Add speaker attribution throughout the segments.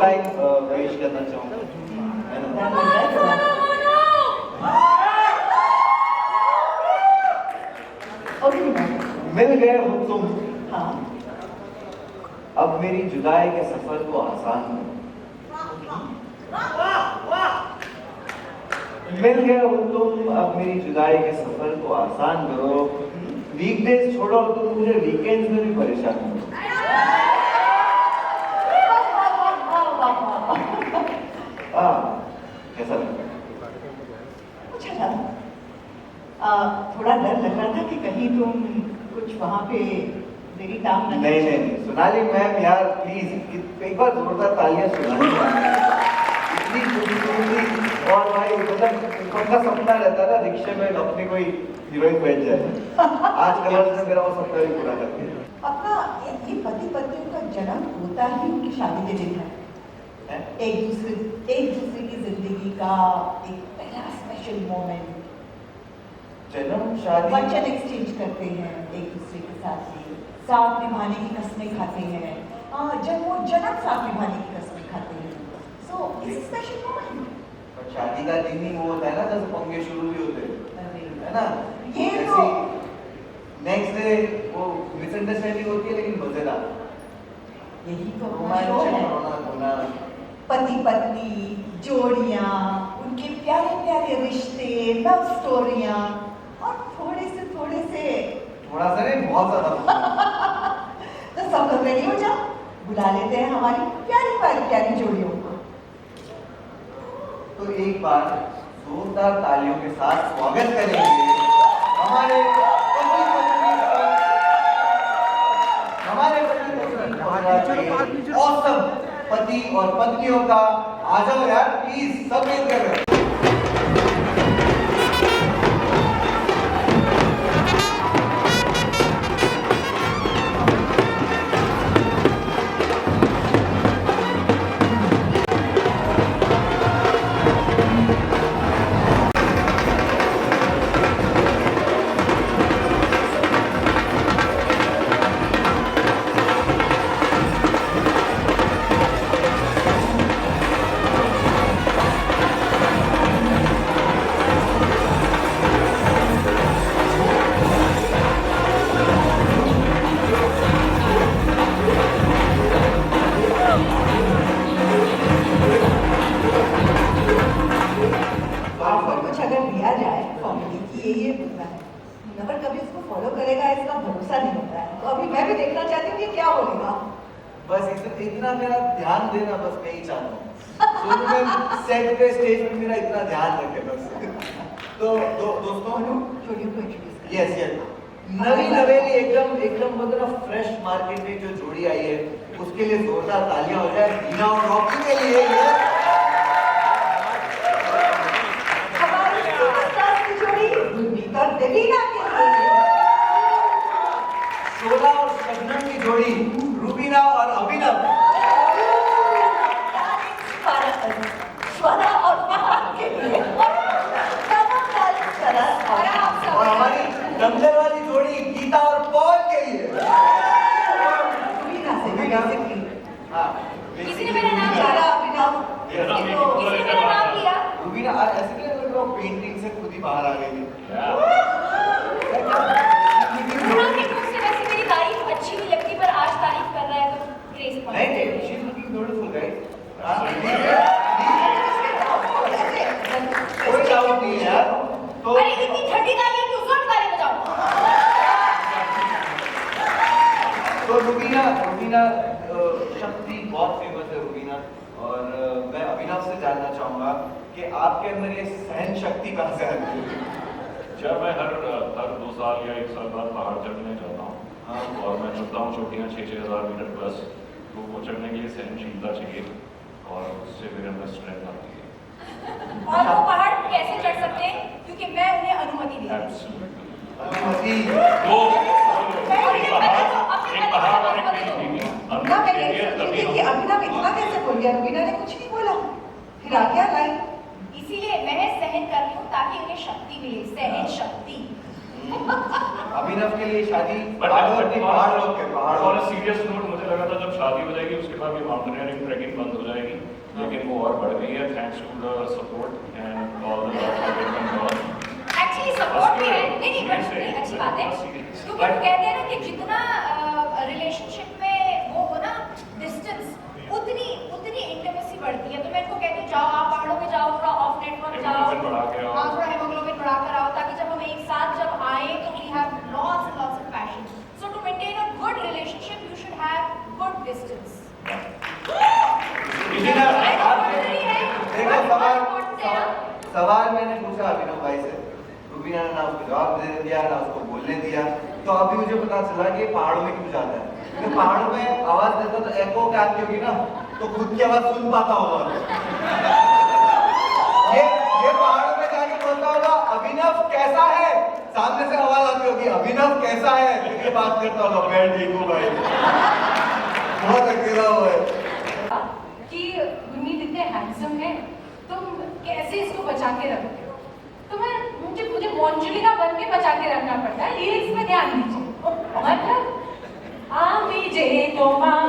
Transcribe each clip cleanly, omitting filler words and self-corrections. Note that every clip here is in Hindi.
Speaker 1: लाइन पेश करना चाहूँगा, है ना? मिल गए हो तुम,
Speaker 2: हाँ,
Speaker 1: अब मेरी जुदाई के सफर को आसान करो। मिल गए हो तुम, अब मेरी जुदाई के सफर को आसान करो। वीकडेज छोड़ो तुम, मुझे वीकेंड्स में भी परेशान करो। कैसा लगा?
Speaker 2: अच्छा था। थोड़ा डर लग रहा था कि कहीं तुम कुछ वहां पे मेरी टांग न
Speaker 1: नहीं नहीं नहीं, सोनाली मैम यार प्लीज एक बार जोरदार तालियां सुनानी। इतनी खूबसूरती और भाई मतलब उनका सपना रहता है ना रिक्शे में अपनी कोई हीरोइन बैठ जाए। आज कलर्स ने मेरा वो सपना भी पूरा कर दिया।
Speaker 2: अपना ये पति पत्नी का जन्म होता ही उनकी शादी के दिन है। एक दूसरे की जिंदगी का एक पहला स्पेशल मोमेंट।
Speaker 1: जन्म शादी
Speaker 2: वचन एक्सचेंज करते हैं एक दूसरे के साथ निभाने की कस्में खाते हैं। जन्मों जन्म साथ निभाने की कस्में खाते हैं। So it's special moment.
Speaker 1: पर शादी का दिन ही वो होता है ना जब पंगे शुरू भी होते हैं, है ना?
Speaker 2: ये तो
Speaker 1: नेक्स्ट डे वो मिसअंडरस्टैंडिंग होती है लेकिन मजेदार।
Speaker 2: यही तो है। पति पत्नी जोड़ियां, उनके प्यारे प्यारे रिश्ते, लव स्टोरियां और थोड़े से
Speaker 1: थोड़ा सा नहीं बहुत ज्यादा।
Speaker 2: तो सब लोग रेडी हो जाओ, बुला लेते हैं हमारी प्यारी जोड़ियों को।
Speaker 1: तो एक बार जोरदार तालियों के साथ स्वागत करेंगे हमारे औसम पति और पत्नियों का। आ जाओ यार प्लीज, सब मिलकर।
Speaker 2: मगर कभी उसको फॉलो करेगा इसका भरोसा नहीं होता है। तो अभी मैं भी देखना चाहती हूँ कि क्या होगा।
Speaker 1: बस इतना मेरा ध्यान देना, बस मैं ही चाहता हूँ सेट पे स्टेज पे मेरा इतना ध्यान रखे बस। तो दोस्तों
Speaker 2: छोड़ियों को इंट्रोड्यूस
Speaker 1: यस नवी नवेली एकदम मतलब फ्रेश मार्केट में जो जोड़ी आई है उसके लिए जोरदार तालियां हो जाए हीना और रॉकी के लिए।
Speaker 2: हमारी सुपरस्टार की जोड़ी गुरमीत और देवीना के लिए।
Speaker 1: शोला और शबनम की जोड़ी रूबीना और अभिनव।
Speaker 2: स्वरा और फहद के लिए।
Speaker 1: और हमारी दमदर वाली जोड़ी गीता और पॉल के लिए। हाँ,
Speaker 3: किसी ने मेरा नाम लिया।
Speaker 1: रूबीना ऐसे नहीं लग रहा पेंटिंग से खुद ही बाहर आ गई।
Speaker 3: वैसे मेरी तारीफ अच्छी नहीं लगती, पर आज तारीफ कर रहा है तो ग्रेस पॉइंट।
Speaker 1: नहीं, she is looking beautiful, guys. कोई डाउट नहीं है यार। तो
Speaker 3: अरे इतनी ठंडी तालियां क्यों? जोर ताली बजाओ।
Speaker 1: तो रूबीना शक्ति बहुत फेमस है रूबीना। और मैं अभिनव से जानना चाहूंगा कि आपके अंदर ये सहन शक्ति कहाँ से आती है?
Speaker 4: जब मैं हर 2 साल या 1 साल बाद पहाड़ चढ़ने जाता हूँ और मैं चढ़ता हूँ चोटियाँ 6,000 मीटर प्लस, तो वो चढ़ने के लिए सहनशीलता चाहिए और उससे मेरे अंदर स्ट्रेंथ आती है।
Speaker 3: और वो पहाड़ कैसे चढ़ सकते हैं? क्योंकि मैं उन्हें अनुमति दी।
Speaker 1: अनुमति
Speaker 4: एक पहाड़ और एक पेंटिंग
Speaker 2: अभिनव इतना कैसे बोल गया? रूबीना ने कुछ नहीं बोला, फिर आ गया लाइन।
Speaker 3: इसीलिए मैं सहन कर रही हूँ ताकि उन्हें शक्ति मिले, सहन शक्ति।
Speaker 1: अभिनव के लिए शादी
Speaker 4: पहाड़ सीरियस नोट मुझे लगा था जब शादी हो जाएगी उसके बाद ये माउंटेनियरिंग ट्रैकिंग बंद हो जाएगी, लेकिन वो और बढ़ गई है thanks to the support and all the
Speaker 3: actually support भी है, नहीं नहीं अच्छी बात है, क्योंकि कहते हैं ना कि जितना रिलेशनशिप में वो हो ना डिस्टेंस, उतनी इंटीमेसी बढ़ती है। तो मैं इनको कहती हूँ जाओ आप पहाड़ों में जाओ, थोड़ा ऑफ नेटवर्क जाओ, हाँ थोड़ा हेमोग्लोबिन बढ़ा कर आओ, ताकि जब हम एक साथ जब आए तो we have lots and lots of passion. So to maintain a good relationship you should have good distance.
Speaker 1: देखो सवाल मैंने पूछा अभिनव भाई से, रुबीना ने ना उसको जवाब दे दिया ना उसको बोलने दिया, तो अभी मुझे पता चला कि पहाड़ों में क्यों जाता है। क्योंकि पहाड़ों में आवाज देता तो एको क्या होगी ना, तो खुद की आवाज सुन पाता होगा। ये पहाड़ों में जाके बोलता होगा अभिनव कैसा है, सामने से आवाज आती होगी अभिनव कैसा है, फिर ये बात करता होगा मैं ठीक हूँ भाई। बहुत अकेला हुआ है
Speaker 5: कि गुरमीत इतने हैंडसम है, तुम कैसे इसको बचा के रखते हो? तो मुझे मॉन्जुलिका बन के बचा के रखना पड़ता है। लिरिक्स में ध्यान दीजिए, मतलब आमी जे তোমার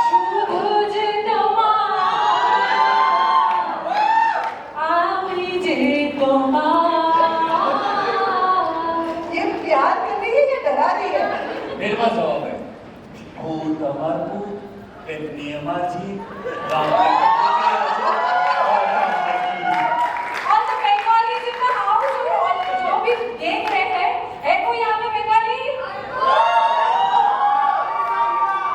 Speaker 5: শুধু যে তোমার आमी जे তোমার।
Speaker 2: ये प्यार कर रही है या डरा रही है?
Speaker 6: मेरे पास जवाब है। ओ तमरकू पेपनी माझी
Speaker 5: और the Bengalis in the house जो भी देख रहे हैं, है कोई यहाँ पे बंगाली?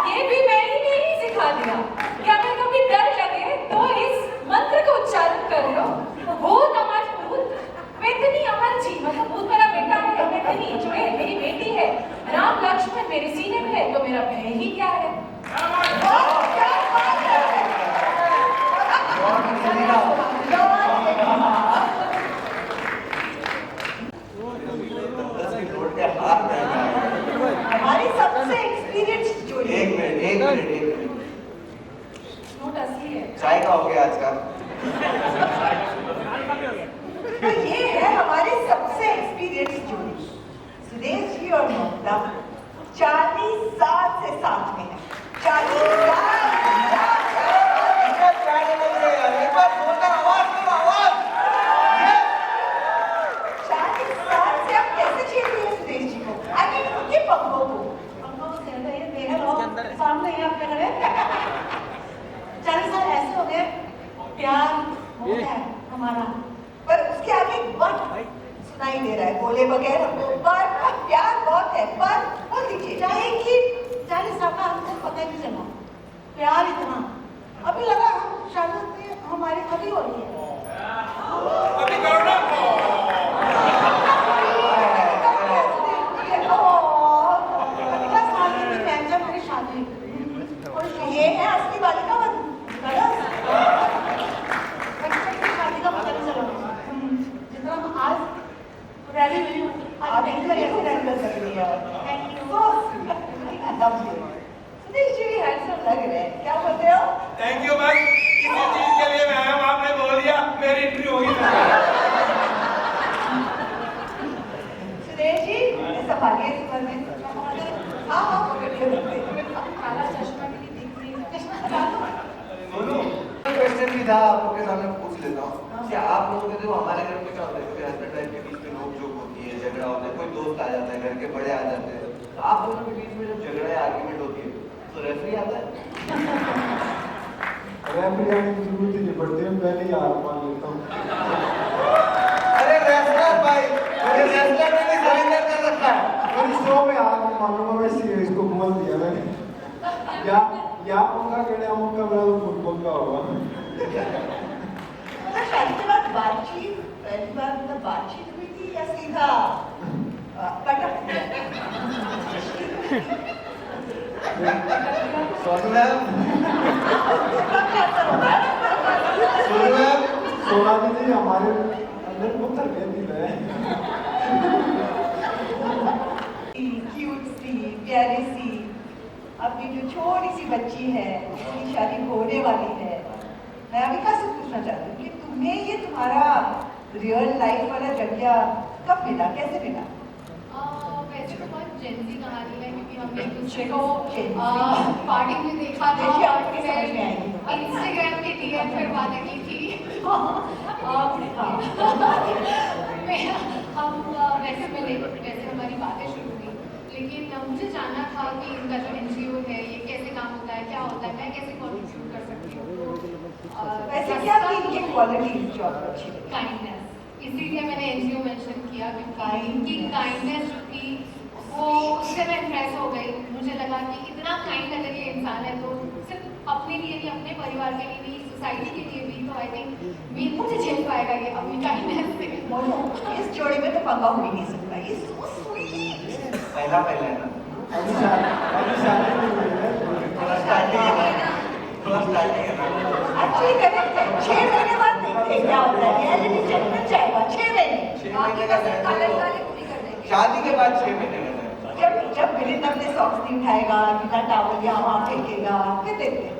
Speaker 5: ये भी मैंने नहीं सिखा दिया कि अगर कभी डर लगे तो इस मंत्र का उच्चारण कर लो, भूत अमर भूत वेतनी अमर जी, मतलब भूत मेरा बेटा है, वेतनी जो है मेरी बेटी है, राम लक्ष्मण मेरे सीने में है, तो मेरा बहन ही क्या है?
Speaker 2: हमारी सबसे एक्सपीरियंस जोड़ी।
Speaker 1: एक मिनट
Speaker 5: नोट असली है।
Speaker 1: चाय का हो गया आज का।
Speaker 2: तो ये है हमारी सबसे एक्सपीरियंस जोड़ी, सुदेश जी और ममता 40 साल से साथ में है। 40 साल।
Speaker 1: एक बार बोलकर आवाज दो, आवाज।
Speaker 2: 40 साल से आप कैसे छेड़ रही हैं सुदेश जी को? आई मीन उनके पंखों को।
Speaker 5: पंखों से अंदर ये देख लो, सामने यहाँ पे खड़े 40 साल ऐसे हो गए, प्यार होता है हमारा,
Speaker 2: पर उसके आगे बट सुनाई दे रहा है, बोले बगैर हमको पर प्यार बहुत है, पर बोल दीजिए
Speaker 5: चाहे कि 40 साल का हमको पता ही नहीं चला, प्यार इतना अभी लगा हम शादी में हमारी अभी हो रही है।
Speaker 6: अभी करो ना।
Speaker 5: बस आगे भी मैं जब मेरी शादी और
Speaker 2: ये है असली बालिका वन।
Speaker 5: शादी का पता नहीं चला, जितना हम आज रेडी हुई हूँ,
Speaker 2: आप एक तरह से रैंक कर सकती हैं।
Speaker 5: Thank you.
Speaker 2: सुदेश जी भी हैंडसम लग रहे हैं, क्या बोलते हो?
Speaker 6: थैंक यू भाई, किसी चीज के लिए मैम आपने बोल दिया, मेरी एंट्री होगी।
Speaker 2: सुदेश जी ऐसा भाग्य इस उम्र में। हाँ हाँ पकड़ के रखते हैं।
Speaker 5: काला चश्मा के लिए दिख रही है।
Speaker 1: दोनों क्वेश्चन भी था आपके सामने पूछ लेता हूँ कि आप लोगों के जो हमारे घर में क्या होता है, कभी हस्बैंड वाइफ के बीच में नोक झोंक होती है, झगड़ा होता है, कोई दोस्त आ जाता है, घर के बड़े आ जाते हैं, तो आप दोनों के बीच में जब झगड़ा या आर्ग्यूमेंट होती है तो रेफरी आता है?
Speaker 7: रेफरी आने की जरूरत ही नहीं पड़ती है, पहले ही हार मान लेता हूँ।
Speaker 1: अरे रेसलर भाई, मुझे रेसलर ने भी सरेंडर कर रखा है।
Speaker 7: मेरे शो में हार नहीं मानूंगा, मैं सीरीज को बोल दिया मैंने। या होगा गड़े होगा, मेरा तो फुटबॉल का होगा।
Speaker 2: मतलब शादी के बाद बातचीत पहली बार मतलब बातचीत हुई थी या सीधा पटक दिया?
Speaker 1: सोनू मैम, सोनू मैम,
Speaker 7: सोना जी हमारे अंदर पत्थर कहती है।
Speaker 2: क्यूट सी प्यारी सी अपनी जो छोटी सी बच्ची है जिसकी शादी होने वाली है, मैं अविका से पूछना चाहती हूँ कि तुम्हें ये तुम्हारा रियल लाइफ वाला जगह कब मिला, कैसे मिला?
Speaker 3: वैसे तो बहुत जेंजी
Speaker 5: कहानी है क्योंकि हमने एक दूसरे को पार्टी में देखा था
Speaker 2: देखिए,
Speaker 5: और
Speaker 2: आपकी समझ में आएगी।
Speaker 5: इंस्टाग्राम के डीएम पर बातें की थी हम वैसे मिले, वैसे हमारी बातें शुरू हुई, लेकिन मुझे जानना था कि इनका जो एनजीओ है ये कैसे काम होता है, क्या होता है, मैं कैसे कॉन्ट्रीब्यूट कर सकती हूँ।
Speaker 2: वैसे क्या कि इनकी क्वालिटी जो आपको अच्छी लगी?
Speaker 5: काइंडनेस, इसीलिए मैंने एनजीओ मेंशन किया क्योंकि इनकी काइंडनेस जो थी वो उससे मैं इम्प्रेस हो गई। मुझे लगा कि इतना काइंड अगर ये इंसान है तो सिर्फ अपने लिए नहीं, अपने परिवार के लिए नहीं, सोसाइटी के लिए भी, तो आई थिंक मुझे झेल पाएगा ये अपनी काइंडनेस से।
Speaker 2: बोलो, इस जोड़ी में तो पंगा हो ही नहीं सकता। ये so sweet।
Speaker 1: पहला है ना,
Speaker 7: अभी शादी नहीं हुई है।
Speaker 1: थोड़ा स्टार्टिंग है ना, थोड़ा स्टार्टिंग है ना।
Speaker 2: Actually correct है। 6 महीने बाद देखते हैं क्या होता है। Reality check में जाएगा 6 महीने।
Speaker 1: 6 महीने का time
Speaker 3: कलर
Speaker 1: है
Speaker 3: वाले
Speaker 1: तो
Speaker 3: पूरी कर देंगे।
Speaker 1: शादी के बाद 6 महीने का time।
Speaker 2: जब मिलिंद अपने सॉक्स नहीं उठाएगा, बिना टॉवल या वहाँ फेंकेगा, फिर देखते हैं।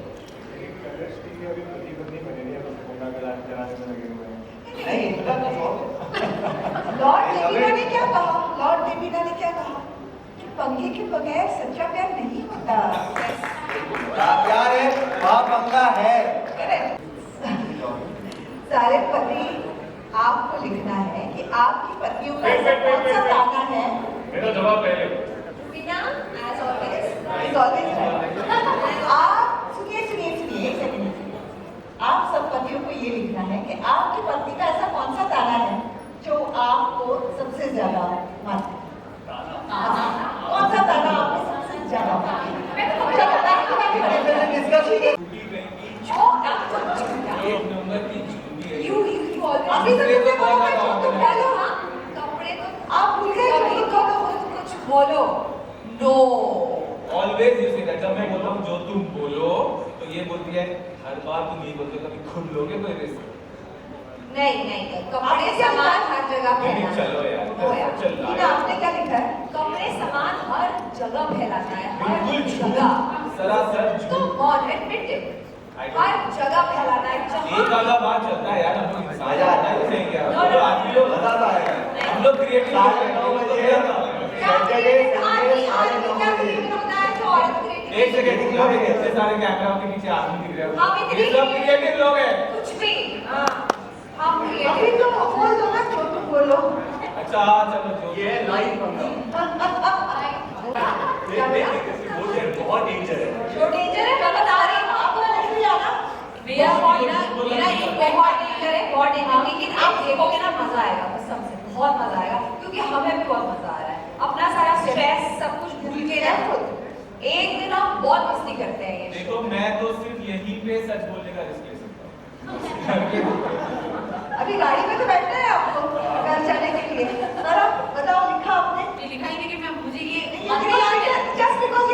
Speaker 1: नहीं, इतना तो बहुत है।
Speaker 2: लॉर्ड डेविना ने क्या कहा? लॉर्ड डेविना ने क्या कहा? कि पंगे के बगैर सच्चा प्यार नहीं होता।
Speaker 1: क्या प्यार है, वहाँ पंगा है।
Speaker 2: सारे पति आपको लिखना है कि आपकी पत्नियों का ऐसा कौन सा ताना है?
Speaker 4: मेरा जवाब पहले।
Speaker 3: बिना as always
Speaker 2: Is always right. आप सुनिए एक सेकंड। आप सब पतियों को ये लिखना है कि आपकी पत्नी का ऐसा कौन सा ताना है जो आपको सबसे ज्यादा मारता है? कौन सा ताना आपको सबसे ज्यादा मारता है? मैं तो हमेशा बताती हूँ कि मैं
Speaker 1: इतने से discuss ही नहीं।
Speaker 6: एक नंबर की चूड़ी है।
Speaker 3: you always
Speaker 2: अभी तक तुमने बोला था, तुम बोलो।
Speaker 3: हाँ, कपड़े तो
Speaker 2: आप भूल गए
Speaker 3: कभी
Speaker 2: कि
Speaker 3: तो कुछ बोलो।
Speaker 2: नो।
Speaker 6: ऑलवेज यू से जब मैं बोलता हूँ जो तुम बोलो तो ये बोलती है हर बार तुम नहीं बोलते, कभी खुद लोगे कोई रिस्क
Speaker 3: नहीं कपड़े सामान हर जगह
Speaker 6: नहीं
Speaker 3: फैलाना
Speaker 6: चलो यार
Speaker 3: वो यार।
Speaker 6: चल रहा
Speaker 2: टीना, आपने क्या लिखा है?
Speaker 3: कपड़े सामान हर जगह फैलाना है, हर
Speaker 6: बिल्कुल झूठ,
Speaker 3: जगह।
Speaker 6: सरासर
Speaker 3: तो
Speaker 6: झूठ।
Speaker 3: कौन एडमिट है? हर जगह फैलाना है, जहाँ
Speaker 6: एक आधा बार चलता है यार, हम लोग इंसान
Speaker 1: मजा आता है।
Speaker 6: सही क्या
Speaker 3: No, no,
Speaker 6: आदमी लोग
Speaker 1: मजा तो आएगा।
Speaker 6: हम लोग क्रिएटिव
Speaker 1: साढ़े 9 बजे सैटरडे संडे साढ़े 9 बजे।
Speaker 6: एक सेकंड इतने सारे कैमराओं के पीछे आदमी दिख रहे
Speaker 3: हम
Speaker 6: हैं,
Speaker 3: इतने
Speaker 6: ये सब क्रिएटिव लोग हैं।
Speaker 3: कुछ भी हम
Speaker 2: अभी तो बोल दो ना जो तुम बोलो।
Speaker 6: अच्छा चलो जो
Speaker 1: ये लाइव पंगा। बहुत डेंजर है।
Speaker 3: जो डेंजर है मैं बता रही हूँ
Speaker 2: आपको नहीं आना?
Speaker 3: मेरा एक बहुत डेंजर है, बहुत डेंजर, लेकिन आप देखोगे ना मजा आएगा, कसम से बहुत मजा आएगा क्योंकि हमें भी बहुत मजा आ रहा है। अपना सारा स्ट्रेस सब कुछ भूल के ना एक दिन हम बहुत मस्ती करते हैं ये
Speaker 6: देखो मैं तो सिर्फ यहीं पे सच बोलने का रिस्क ले सकता हूँ।
Speaker 2: अभी गाड़ी में तो बैठना है आपको घर जाने के लिए। सर बताओ, लिखा आपने?
Speaker 5: लिखा ही नहीं कि मैं मुझे ये
Speaker 2: जस्ट बिकॉज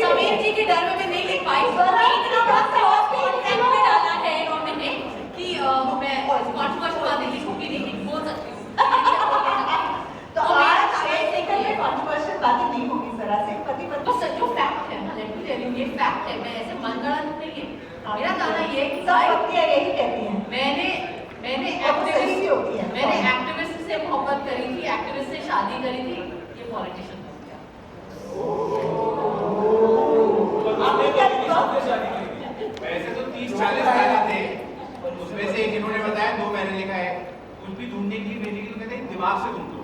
Speaker 5: समीर जी के डर में मैं नहीं लिख पाई। इतना बड़ा क्रॉस कॉन्ट्रैक्ट में डाला है इन्होंने कि मैं कॉन्ट्रोवर्शियल बातें लिखूंगी नहीं, बोल सकती हूँ।
Speaker 2: तो आज एक सेकंड में कंट्रोवर्शियल बातें नहीं होगी जरा से पति पत्नी।
Speaker 5: तो सच जो फैक्ट है ना, लेट मी टेल यू, ये फैक्ट है, मैं ऐसे मनगढ़ंत नहीं है। मेरा दाना ये है कि
Speaker 2: सब पत्नियां यही कहती हैं।
Speaker 5: मैंने
Speaker 2: अब तो सही भी होती है।
Speaker 5: मैंने एक्टिविस्ट से मोहब्बत करी थी, एक्टिविस्ट से शादी करी थी, ये पॉलिटिशियन हो गया।
Speaker 2: आपने क्या लिखा?
Speaker 8: वैसे तो 30-40 गाने थे, पर उसमें से एक इन्होंने बताया 2 मैंने लिखा है। कुछ भी ढूंढने के लिए बेसिकली कहते हैं दिमाग से ढूंढो।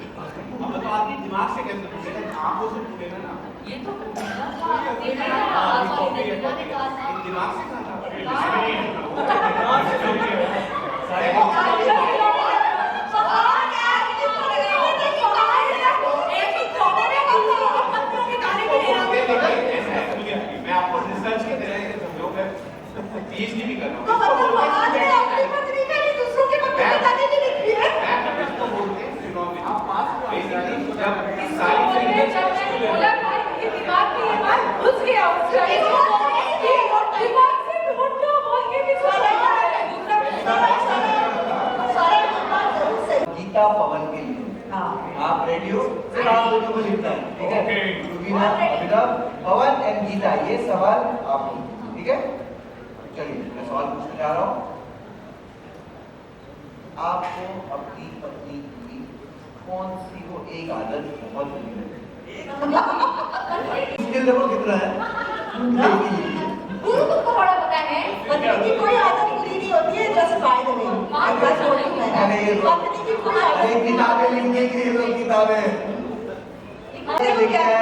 Speaker 8: अब तो आदमी दिमाग से कैसे ढूंढेगा? आंखों से ढूंढेगा ना।
Speaker 5: ये तो देखा ने कहा था
Speaker 8: दिमाग से कहा था। मैं आपको रिसर्च के तरीके से समझो, मैं PhD भी कर रहा हूँ।
Speaker 2: तो मतलब आज है अपनी पत्नी का नहीं दूसरों के पत्नी का ताने नहीं लिखती है।
Speaker 8: मैं इसको बोलते हैं phenomenon। आप पास हो बेसिकली जब
Speaker 5: सारी
Speaker 8: सारी
Speaker 5: चीजें जब मैंने बोला था ये दिमाग में ये बात घुस गया उस टाइम दिमाग से ढूंढो बोल के भी
Speaker 1: गीता पवन के लिए आप रेडी हो? फिर आप दोनों को लिखना है, ठीक है? रुबीना, अभिनव, पवन एंड गीता, ये सवाल आपको, ठीक है? चलिए मैं सवाल पूछने जा रहा हूँ। आपको अपनी पत्नी की कौन सी वो एक आदत बहुत बुरी लगी? स्किल देखो कितना है।
Speaker 3: गुरु तुमको बड़ा पता है।
Speaker 2: पत्नी की कोई आदत बुरी नहीं होती है, जस्ट बाय द वे। बस वही
Speaker 1: अरे ये लोग-
Speaker 2: पत्नी की कोई आदत
Speaker 1: अरे किताबें लिखने की ये लोग किताबें ये लिखा है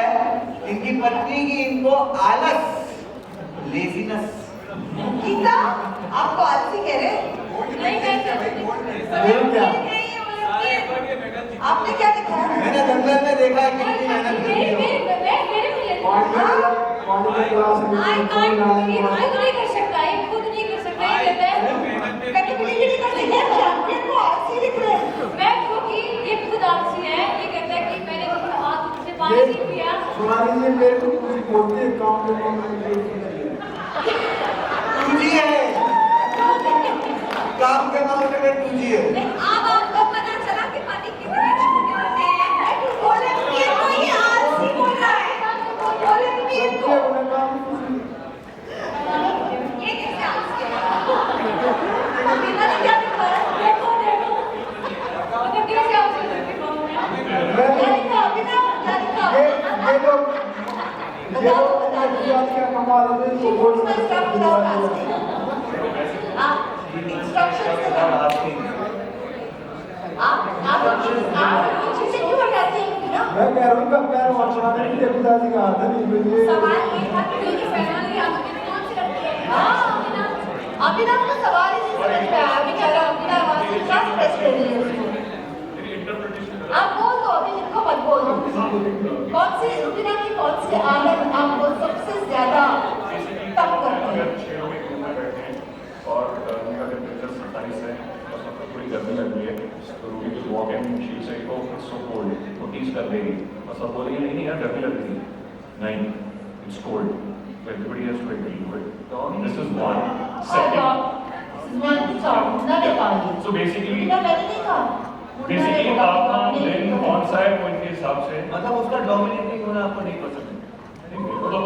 Speaker 1: इनकी पत्नी की इनको आलस, लेजीनेस।
Speaker 2: गीता, आपको आलसी कह रहे हैं?
Speaker 7: ये क्या
Speaker 2: आपने क्या लिखा है?
Speaker 1: मैंने जंगल में देखा है कितनी मेहनत करती है।
Speaker 7: कॉलेज क्लास में
Speaker 5: नहीं कर सकता, ये खुद नहीं कर सकता, ये कहता है
Speaker 2: कैटेगरी नहीं करते हैं, चैंपियन को आलसी लिख रहे हैं।
Speaker 5: मैं क्योंकि ये खुद आलसी है, ये कहता है कि मैंने तुमसे पानी नहीं पिया।
Speaker 7: सुना लीजिए मेरे को कुछ बोलते हैं काम के काम
Speaker 1: टूजी है, काम के मामले में टूजी है।
Speaker 3: अब आपको पता चला कि पति कितने छोटे होते हैं। बोले कि ये कोई आलसी बोल रहा है। बोले कि ये तो ये कैसे आलसी है?
Speaker 2: गीता ने क्या लिखा है?
Speaker 5: देखो देखो, मतलब कैसे आलसी करके बोलूं मैं?
Speaker 2: क्या लिखा? अभिनव, क्या लिखा?
Speaker 7: ये लोग क्या कमा रहे थे तो बोल
Speaker 2: Please stop without asking. आप instructions से
Speaker 1: और
Speaker 2: आप चीजें क्यों हटाते हैं ना?
Speaker 7: मैं कह रहा हूँ कब कह रहा हूँ अच्छा नहीं मेरे पिताजी का हाथ नहीं मुझे
Speaker 3: सवाल ये था कि मेरी फैमिली आपके कौन सी लगती है?
Speaker 2: हाँ, अभिनव का सवाल ही नहीं समझ में आया। बेचारा अभिनव आज क्या स्ट्रेस ले रही है उसको?
Speaker 4: मेरी इंटरप्रिटेशन
Speaker 2: आप बोल दो, अभी जिनको मत बोल दो। कौन सी अभिनव की कौन सी आदत आपको सबसे ज्यादा तंग करती है?
Speaker 4: अगर 6 बजे रूम में बैठे हैं और उनका टेम्परेचर 27 है और सबको थोड़ी गर्मी लग रही है तो रूबी जो वॉक इन शी से को सो कोल्ड वो टीज कर देगी और सब बोलेंगे नहीं यार गर्मी लग रही है नहीं it's cold everybody has to agree to it this is one second so basically आपका दिन कौन सा है वो इनके हिसाब से
Speaker 1: मतलब उसका डोमिनेटिंग होना आपको नहीं पसंद है।
Speaker 4: मेरे को तो